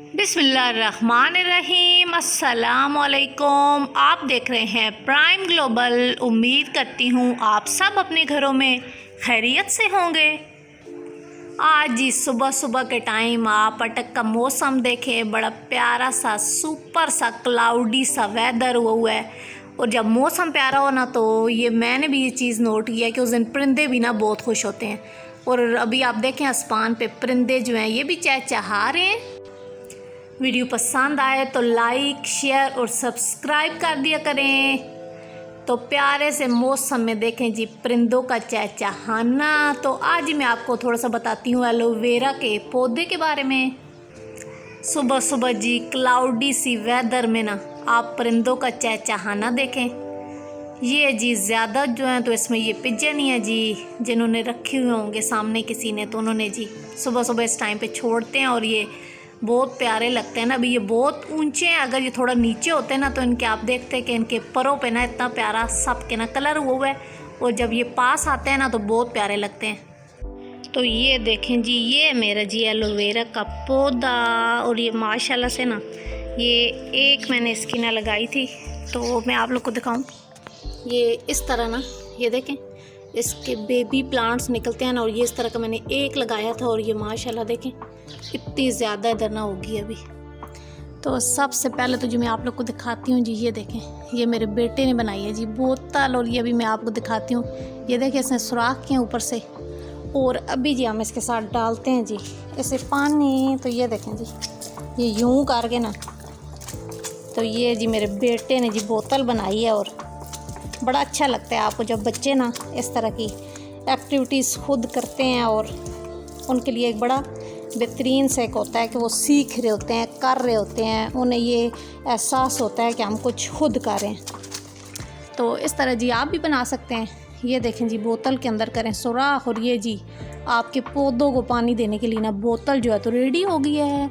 बिस्मिल्लाहिर्रहमानिर्रहीम। अस्सलामुअलैकुम। आप देख रहे हैं प्राइम ग्लोबल। उम्मीद करती हूँ आप सब अपने घरों में खैरियत से होंगे। आज जी सुबह सुबह के टाइम आप अटक का मौसम देखें, बड़ा प्यारा सा सुपर सा क्लाउडी सा वेदर हुआ है। और जब मौसम प्यारा हो ना तो ये मैंने भी ये चीज़ नोट किया कि उस दिन परिंदे भी ना बहुत खुश होते हैं। और अभी आप देखें आसमान पे परिंदे जो हैं ये भी चहचहा रहे हैं। वीडियो पसंद आए तो लाइक शेयर और सब्सक्राइब कर दिया करें। तो प्यारे से मौसम में देखें जी परिंदों का चहचहाना। तो आज मैं आपको थोड़ा सा बताती हूँ एलोवेरा के पौधे के बारे में। सुबह सुबह जी क्लाउडी सी वेदर में ना आप परिंदों का चहचहाना देखें। ये जी ज़्यादा जो है तो इसमें ये पिजन ही है जी जिन्होंने रखे हुए होंगे सामने किसी ने, तो उन्होंने जी सुबह सुबह इस टाइम पे छोड़ते हैं और ये बहुत प्यारे लगते हैं ना। अभी ये बहुत ऊंचे हैं, अगर ये थोड़ा नीचे होते हैं ना तो इनके आप देखते हैं कि इनके परों पे ना इतना प्यारा सब के ना कलर हुआ है। और जब ये पास आते हैं ना तो बहुत प्यारे लगते हैं। तो ये देखें जी ये मेरा जी एलोवेरा का पौधा। और ये माशाल्लाह से ना ये एक मैंने इसकी ना लगाई थी, तो मैं आप लोग को दिखाऊं। ये इस तरह ना ये देखें इसके बेबी प्लांट्स निकलते हैं ना। और ये इस तरह का मैंने एक लगाया था और ये माशाल्लाह देखें इतनी ज़्यादा इधर ना होगी अभी। तो सबसे पहले तो जो मैं आप लोग को दिखाती हूँ जी ये देखें ये मेरे बेटे ने बनाई है जी बोतल। और ये अभी मैं आपको दिखाती हूँ, ये देखें इसने सुराख किए ऊपर से। और अभी जी हम इसके साथ डालते हैं जी इसे पानी। तो ये देखें जी ये यूँ करके ना तो ये जी मेरे बेटे ने जी बोतल बनाई है। और बड़ा अच्छा लगता है आपको जब बच्चे ना इस तरह की एक्टिविटीज़ खुद करते हैं। और उनके लिए एक बड़ा बेहतरीन से एक होता है कि वो सीख रहे होते हैं, कर रहे होते हैं, उन्हें ये एहसास होता है कि हम कुछ खुद करें। तो इस तरह जी आप भी बना सकते हैं। ये देखें जी बोतल के अंदर करें सुराख। और ये जी आपके पौधों को पानी देने के लिए ना बोतल जो है तो रेडी हो गई है।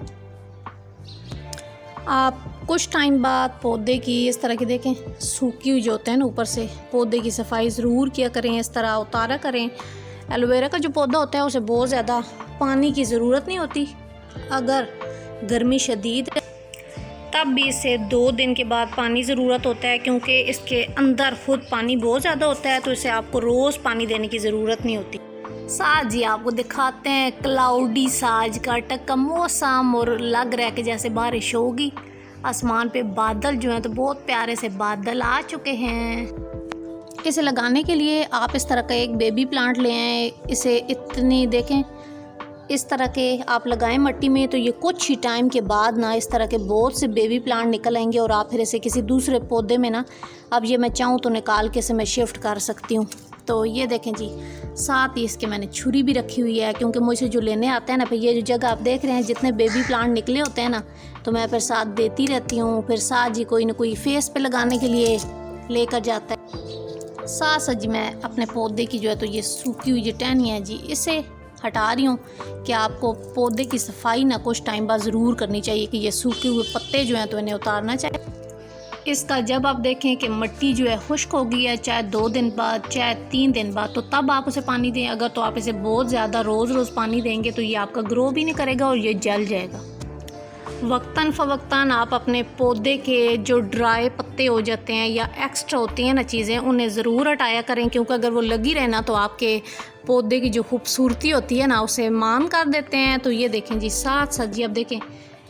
आप कुछ टाइम बाद पौधे की इस तरह की देखें सूखी हुई जो होते हैं ना ऊपर से, पौधे की सफाई ज़रूर किया करें, इस तरह उतारा करें। एलोवेरा का जो पौधा होता है उसे बहुत ज़्यादा पानी की ज़रूरत नहीं होती। अगर गर्मी शदीद है तब भी इसे 2 दिन के बाद पानी ज़रूरत होता है, क्योंकि इसके अंदर खुद पानी बहुत ज़्यादा होता है। तो इसे आपको रोज़ पानी देने की ज़रूरत नहीं होती। साथ जी आपको दिखाते हैं क्लाउडी साज का अटक का मौसम। और लग रहा है कि जैसे बारिश होगी। आसमान पे बादल जो हैं तो बहुत प्यारे से बादल आ चुके हैं। इसे लगाने के लिए आप इस तरह का एक बेबी प्लांट ले आएँ। इसे इतनी देखें इस तरह के आप लगाएं मिट्टी में, तो ये कुछ ही टाइम के बाद ना इस तरह के बहुत से बेबी प्लांट निकल आएंगे। और आप फिर इसे किसी दूसरे पौधे में ना अब ये मैं चाहूँ तो निकाल के इसे मैं शिफ्ट कर सकती हूँ। तो ये देखें जी साथ ही इसके मैंने छुरी भी रखी हुई है, क्योंकि मुझे जो लेने आते हैं ना फिर ये जो जगह आप देख रहे हैं जितने बेबी प्लांट निकले होते हैं ना तो मैं फिर साथ देती रहती हूँ। फिर साथ जी कोई ना कोई फेस पे लगाने के लिए लेकर जाता है। साथ साथ जी मैं अपने पौधे की जो है तो ये सूखी हुई जो टहनी है जी इसे हटा रही हूँ कि आपको पौधे की सफाई ना कुछ टाइम बाद ज़रूर करनी चाहिए कि ये सूखे हुए पत्ते जो हैं तो इन्हें उतारना चाहिए। इसका जब आप देखें कि मिट्टी जो है खुश्क हो गई है, चाहे 2 दिन बाद चाहे 3 दिन बाद, तो तब आप उसे पानी दें। अगर तो आप इसे बहुत ज़्यादा रोज़ पानी देंगे तो ये आपका ग्रो भी नहीं करेगा और ये जल जाएगा। वक्तन फ़वक्तन आप अपने पौधे के जो ड्राई पत्ते हो जाते हैं या एक्स्ट्रा होती हैं ना चीज़ें उन्हें ज़रूर हटाया करें, क्योंकि अगर वो लगी रहे ना तो आपके पौधे की जो खूबसूरती होती है ना उसे मान कर देते हैं। तो ये देखें जी साथ साथ जी अब देखें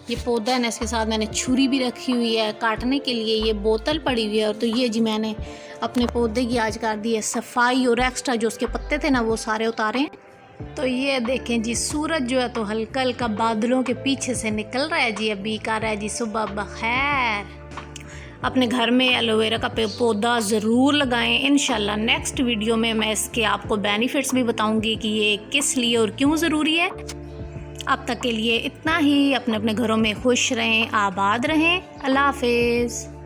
ये पौधा है ना इसके साथ मैंने छुरी भी रखी हुई है काटने के लिए। ये बोतल पड़ी हुई है। और तो ये जी मैंने अपने पौधे की आज कर दी है सफाई और एक्स्ट्रा जो उसके पत्ते थे ना वो सारे उतारे। तो ये देखें जी सूरज जो है तो हल्का हल्का बादलों के पीछे से निकल रहा है जी। अभी कह रहा है जी सुबह बखैर। अपने घर में एलोवेरा का पौधा ज़रूर लगाएं। इंशाल्लाह नेक्स्ट वीडियो में मैं इसके आपको बेनिफिट्स भी बताऊंगी कि ये किस लिए और क्यों ज़रूरी है। अब तक के लिए इतना ही। अपने अपने घरों में खुश रहें, आबाद रहें। अल्लाह हाफिज़।